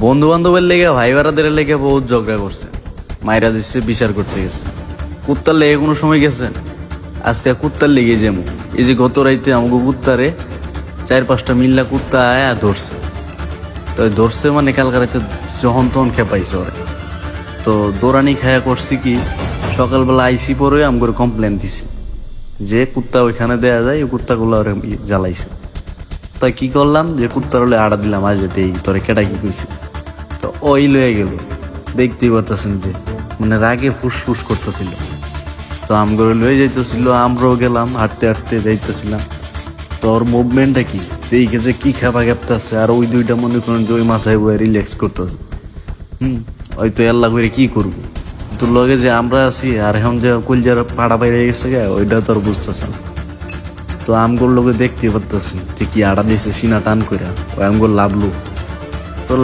বন্ধু বান্ধবের লেগে ভাই বারাদের লেগে বহুত ঝগড়া করছে, মাইরা দিচ্ছে, বিচার করতে গেছে। কুত্তার লেগে কোনো সময় গেছে? আজকে কুত্তার লেগে যেমন এই যে গত রাইতে আমাকে কুত্তারে 4-5টা মিল্লা কুত্তা আয়া ধরছে। তো ধরছে মানে কালকা রাইতে যখন তখন খেপাইছে ওরে। তো দৌড়ানি খায়া করছি কি, সকালবেলা আইসি পরে আমগরে কমপ্লেন দিছে যে কুত্তা ওইখানে দেয়া যায়, ওই কুত্তাগুলো ওরে জ্বালাইছে। তাই কি করলাম, যে কুত্তার হলে আড়া দিলাম, আজ দেই তোরে কেটা কি কইছে। তো ওই লয়ে গেল, দেখতেই পারতেছেন যে মানে রাগে ফুসফুস করতেছিল। তো আমগরে লয়ে যাইতেছিল, আমরাও গেলাম, হাঁটতে হাঁটতে যাইতেছিলাম। তো ওর মুভমেন্টটা কি দেখে যে কি খাবা খেপতেছে, আর ওই দুইটা মনে করেন যে ওই মাথায় বয়ে রিল্যাক্স করতেছে। ওই তো আল্লাহ করে কি করবো, তোর লগে যে আমরা আছি আর এখন যে কলজার পাড়া বাইরে গেছে গা, ওইটা তো আর বুঝতেছে না। তো আমগুলোকে দেখতে পারতেছি যে কি আড়া দিয়েছে সিনা টান করে, ওই আমগুলো লাভলু।